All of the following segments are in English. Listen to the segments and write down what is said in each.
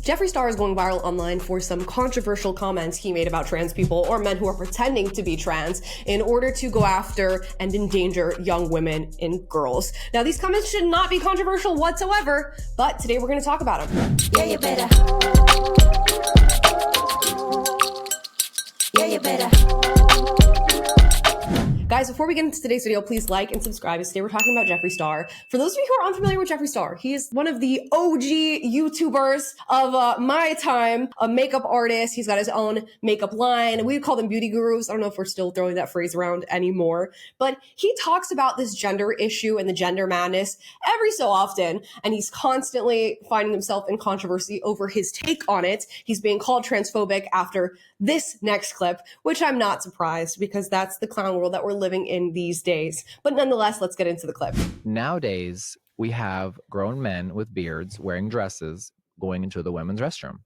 Jeffree Star is going viral online for some controversial comments he made about trans people or men who are pretending to be trans in order to go after and endanger young women and girls. Now, these comments should not be controversial whatsoever, but today we're going to talk about them. Yeah, you better. Yeah, you better. Guys, before we get into today's video, please like and subscribe. Today we're talking about Jeffree Star. For those of you who are unfamiliar with Jeffree Star, he is one of the OG YouTubers of my time, a makeup artist. He's got his own makeup line. We call them beauty gurus. I don't know if we're still throwing that phrase around anymore, but he talks about this gender issue and the gender madness every so often, and he's constantly finding himself in controversy over his take on it. He's being called transphobic after this next clip, which I'm not surprised because that's the clown world that we're living in these days. But nonetheless, let's get into the clip. Nowadays, we have grown men with beards wearing dresses going into the women's restroom.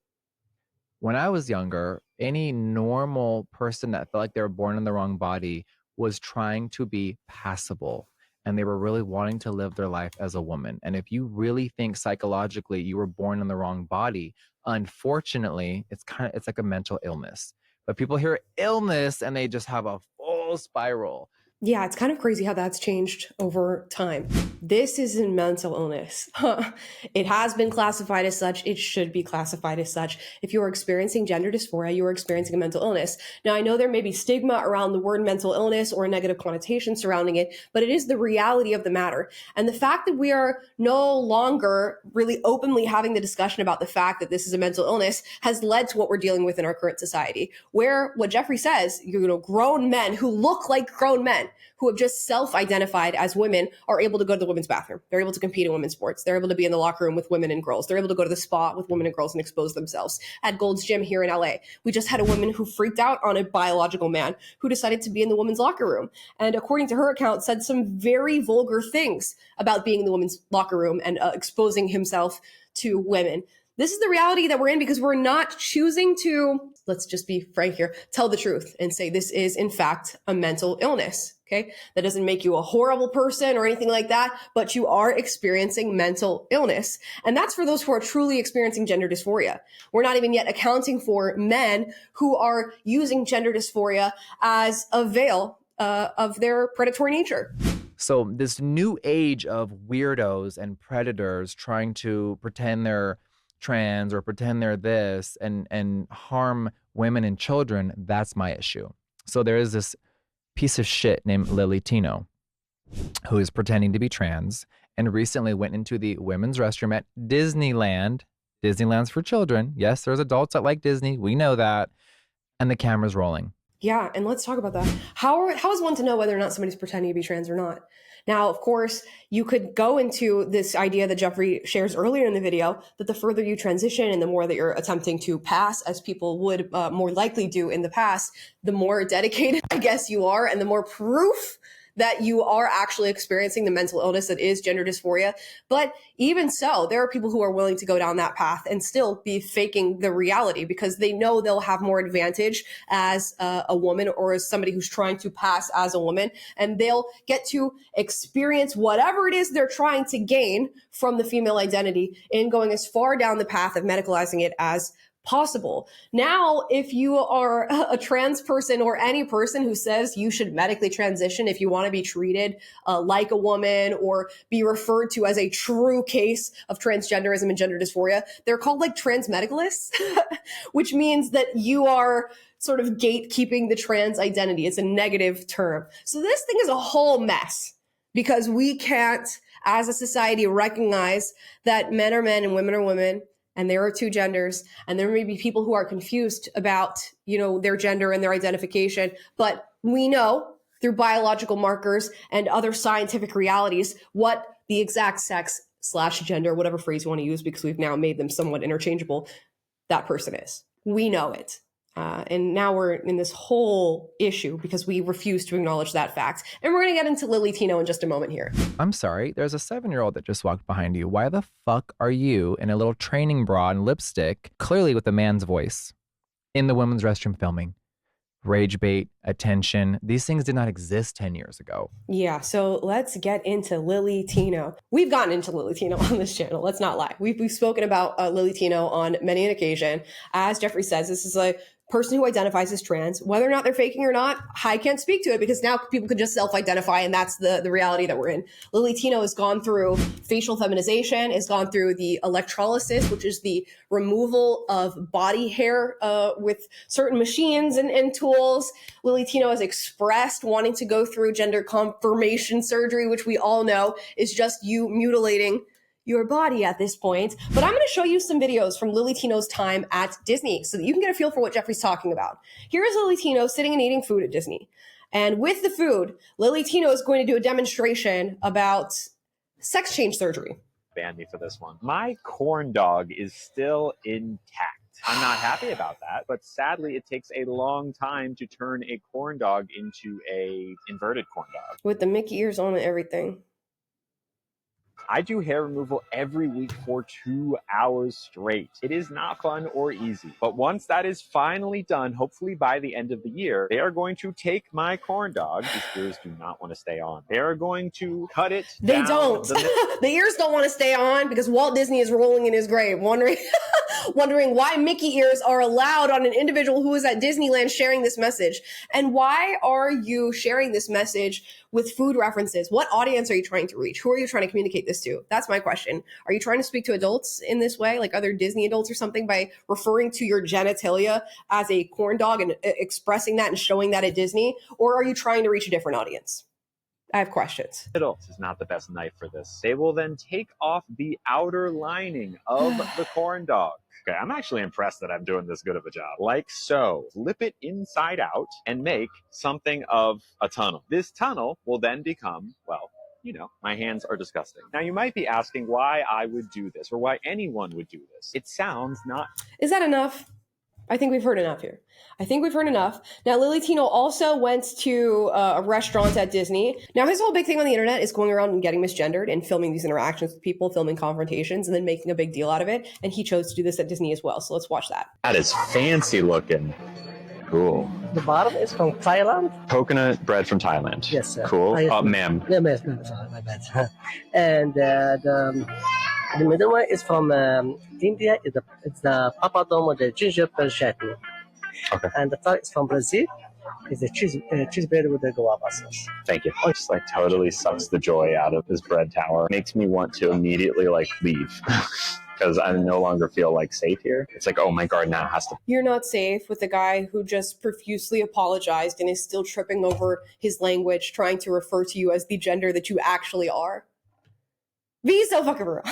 When I was younger, any normal person that felt like they were born in the wrong body was trying to be passable, and they were really wanting to live their life as a woman. And if you really think psychologically you were born in the wrong body, unfortunately, it's like a mental illness. But people hear illness and they just have a full spiral. Yeah, it's kind of crazy how that's changed over time. This is a mental illness. It has been classified as such. It should be classified as such. If you are experiencing gender dysphoria, you are experiencing a mental illness. Now, I know there may be stigma around the word mental illness or a negative connotation surrounding it, but it is the reality of the matter. And the fact that we are no longer really openly having the discussion about the fact that this is a mental illness has led to what we're dealing with in our current society, where what Jeffree says, grown men who look like grown men, who have just self-identified as women are able to go to the women's bathroom. They're able to compete in women's sports. They're able to be in the locker room with women and girls. They're able to go to the spa with women and girls and expose themselves. At Gold's Gym here in LA, we just had a woman who freaked out on a biological man who decided to be in the women's locker room. And according to her account, said some very vulgar things about being in the women's locker room and exposing himself to women. This is the reality that we're in because we're not choosing to, let's just be frank here, tell the truth and say this is in fact a mental illness. Okay. That doesn't make you a horrible person or anything like that, but you are experiencing mental illness. And that's for those who are truly experiencing gender dysphoria. We're not even yet accounting for men who are using gender dysphoria as a veil of their predatory nature. So this new age of weirdos and predators trying to pretend they're trans or pretend they're this and harm women and children, that's my issue. So there is this piece of shit named Lily Tino who is pretending to be trans and recently went into the women's restroom at Disneyland. Disneyland's for children. Yes, there's adults that like Disney. We know that. And the camera's rolling. Yeah, and let's talk about that. How is one to know whether or not somebody's pretending to be trans or not? Now, of course, you could go into this idea that Jeffree shares earlier in the video, that the further you transition and the more that you're attempting to pass, as people would more likely do in the past, the more dedicated, I guess, you are, and the more proof that you are actually experiencing the mental illness that is gender dysphoria. But even so, there are people who are willing to go down that path and still be faking the reality because they know they'll have more advantage as a woman or as somebody who's trying to pass as a woman. And they'll get to experience whatever it is they're trying to gain from the female identity in going as far down the path of medicalizing it as possible. Now, if you are a trans person or any person who says you should medically transition if you want to be treated like a woman or be referred to as a true case of transgenderism and gender dysphoria, they're called like trans medicalists, which means that you are sort of gatekeeping the trans identity. It's a negative term. So this thing is a whole mess because we can't, as a society, recognize that men are men and women are women. And there are two genders, and there may be people who are confused about, their gender and their identification. But we know through biological markers and other scientific realities what the exact sex / gender, whatever phrase you want to use, because we've now made them somewhat interchangeable, that person is. We know it. And now we're in this whole issue because we refuse to acknowledge that fact. And we're going to get into Lily Tino in just a moment here. I'm sorry, there's a 7-year-old that just walked behind you. Why the fuck are you in a little training bra and lipstick, clearly with a man's voice, in the women's restroom filming? rage bait, attention. These things did not exist 10 years ago. Yeah, so let's get into Lily Tino. We've gotten into Lily Tino on this channel. Let's not lie. We've spoken about Lily Tino on many an occasion. As Jeffree says, this is a person who identifies as trans. Whether or not they're faking or not, I can't speak to it because now people can just self-identify, and that's the reality that we're in. Lily Tino has gone through facial feminization, has gone through the electrolysis, which is the removal of body hair with certain machines and tools. Lily Tino has expressed wanting to go through gender confirmation surgery, which we all know is just you mutilating your body at this point. But I'm going to show you some videos from Lily Tino's time at Disney so that you can get a feel for what Jeffree's talking about. Here is Lily Tino sitting and eating food at Disney. And with the food, Lily Tino is going to do a demonstration about sex change surgery. Ban me for this one. My corn dog is still intact. I'm not happy about that, but sadly it takes a long time to turn a corn dog into a inverted corn dog. With the Mickey ears on and everything. I do hair removal every week for 2 hours straight. It is not fun or easy, but once that is finally done, hopefully by the end of the year, they are going to take my corn dog. These ears do not want to stay on. They are going to cut it They down don't. The ears don't want to stay on because Walt Disney is rolling in his grave, wondering why Mickey ears are allowed on an individual who is at Disneyland sharing this message. And why are you sharing this message with food references? What audience are you trying to reach? Who are you trying to communicate this to? That's my question. Are you trying to speak to adults in this way, like other Disney adults or something, by referring to your genitalia as a corn dog and expressing that and showing that at Disney? Or are you trying to reach a different audience? I have questions. This is not the best knife for this. They will then take off the outer lining of the corn dog. Okay, I'm actually impressed that I'm doing this good of a job. Like so, flip it inside out and make something of a tunnel. This tunnel will then become, well, you know, my hands are disgusting. Now you might be asking why I would do this or why anyone would do this. It sounds not... Is that enough? I think we've heard enough here. I think we've heard enough. Now, Lily Tino also went to a restaurant at Disney. Now, his whole big thing on the internet is going around and getting misgendered and filming these interactions with people, filming confrontations, and then making a big deal out of it. And he chose to do this at Disney as well. So let's watch that. That is fancy looking. Cool. The bottom is from Thailand. Coconut bread from Thailand. Yes, sir. Cool. Ma'am. Yeah, ma'am. Sorry, my bad. And the middle one is from India. It's the papadom or the gingerbread chutney. Okay. And the third is from Brazil. It's a cheese bread with the guava sauce. Thank you. It just totally sucks the joy out of this bread tower. Makes me want to immediately leave. Because I no longer feel safe here. It's oh my God, now has to. You're not safe with the guy who just profusely apologized and is still tripping over his language, trying to refer to you as the gender that you actually are. Be so fucking real.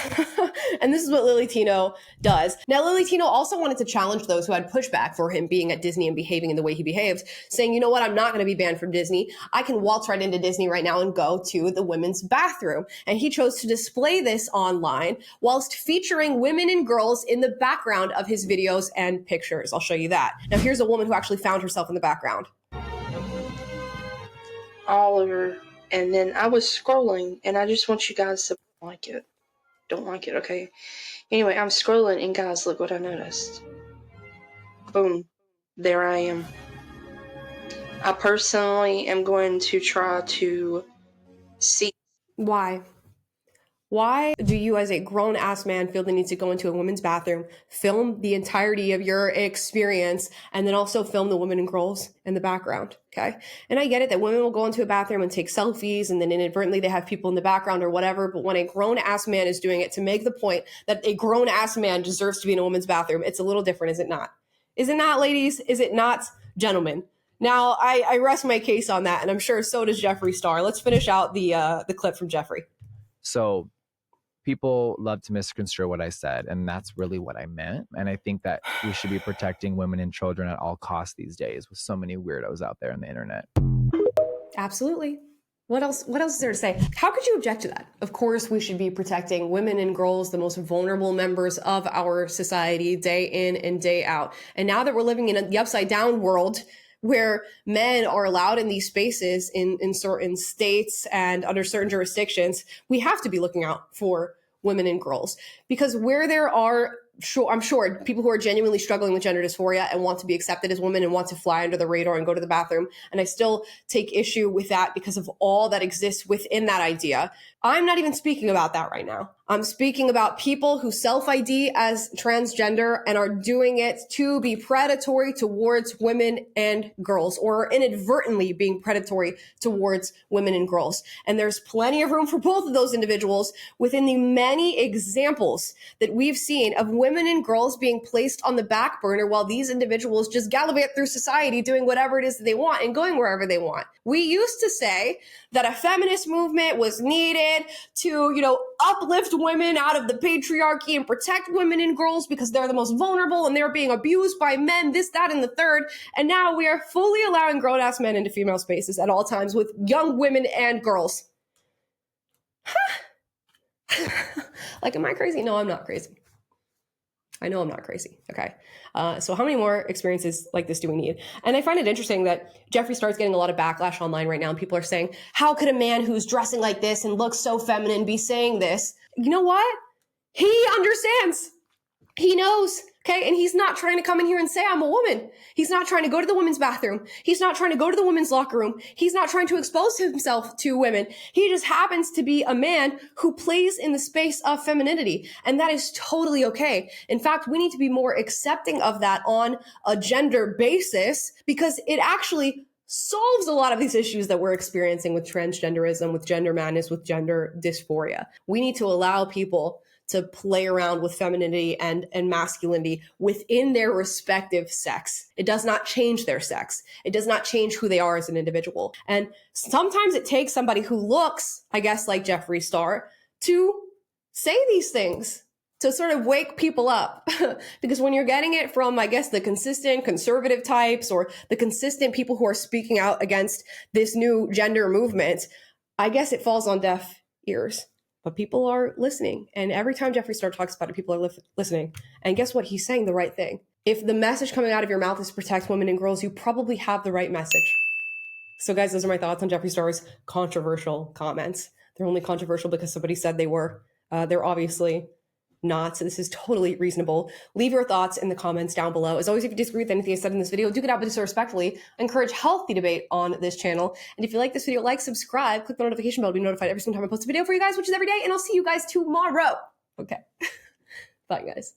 And this is what Lily Tino does. Now, Lily Tino also wanted to challenge those who had pushback for him being at Disney and behaving in the way he behaved, saying, you know what, I'm not going to be banned from Disney. I can waltz right into Disney right now and go to the women's bathroom. And he chose to display this online whilst featuring women and girls in the background of his videos and pictures. I'll show you that. Now, here's a woman who actually found herself in the background. Oliver, and then I was scrolling, and I just want you guys to don't like it, okay? Anyway, I'm scrolling, and guys, look what I noticed. Boom. There I am. I personally am going to try to see. Why? Why do you, as a grown-ass man, feel the need to go into a women's bathroom, film the entirety of your experience, and then also film the women and girls in the background, okay? And I get it that women will go into a bathroom and take selfies, and then inadvertently they have people in the background or whatever, but when a grown-ass man is doing it to make the point that a grown-ass man deserves to be in a woman's bathroom, it's a little different, is it not? Is it not, ladies? Is it not, gentlemen? Now, I rest my case on that, and I'm sure so does Jeffree Star. Let's finish out the clip from Jeffree. So people love to misconstrue what I said, and that's really what I meant. And I think that we should be protecting women and children at all costs these days with so many weirdos out there on the internet. Absolutely. What else is there to say? How could you object to that? Of course, we should be protecting women and girls, the most vulnerable members of our society, day in and day out. And now that we're living in the upside down world, where men are allowed in these spaces in certain states and under certain jurisdictions, we have to be looking out for women and girls. Because where there are I'm sure people who are genuinely struggling with gender dysphoria and want to be accepted as women and want to fly under the radar and go to the bathroom. And I still take issue with that because of all that exists within that idea. I'm not even speaking about that right now. I'm speaking about people who self-ID as transgender and are doing it to be predatory towards women and girls, or inadvertently being predatory towards women and girls. And there's plenty of room for both of those individuals within the many examples that we've seen of women and girls being placed on the back burner while these individuals just gallivant through society doing whatever it is that they want and going wherever they want. We used to say that a feminist movement was needed to, uplift women out of the patriarchy and protect women and girls because they're the most vulnerable and they're being abused by men, this, that, and the third. And now we are fully allowing grown-ass men into female spaces at all times with young women and girls. Like, am I crazy? No, I'm not crazy. I know I'm not crazy. Okay. So how many more experiences like this do we need? And I find it interesting that Jeffree Star is getting a lot of backlash online right now. And people are saying, how could a man who's dressing like this and looks so feminine be saying this? You know what? He understands. He knows. Okay. And he's not trying to come in here and say, I'm a woman. He's not trying to go to the women's bathroom. He's not trying to go to the women's locker room. He's not trying to expose himself to women. He just happens to be a man who plays in the space of femininity. And that is totally okay. In fact, we need to be more accepting of that on a gender basis because it actually solves a lot of these issues that we're experiencing with transgenderism, with gender madness, with gender dysphoria. We need to allow people to play around with femininity and masculinity within their respective sex. It does not change their sex. It does not change who they are as an individual. And sometimes it takes somebody who looks, I guess, like Jeffree Star to say these things, to sort of wake people up. Because when you're getting it from, I guess, the consistent conservative types or the consistent people who are speaking out against this new gender movement, I guess it falls on deaf ears. But people are listening. And every time Jeffree Star talks about it, people are listening. And guess what? He's saying the right thing. If the message coming out of your mouth is to protect women and girls, you probably have the right message. So guys, those are my thoughts on Jeffree Star's controversial comments. They're only controversial because somebody said they were. They're obviously not. So this is totally reasonable. Leave your thoughts in the comments down below. As always, if you disagree with anything I said in this video, do get out, but do so respectfully. I encourage healthy debate on this channel. And if you like this video, like, subscribe, click the notification bell to be notified every single time I post a video for you guys, which is every day. And I'll see you guys tomorrow. Okay. Bye, guys.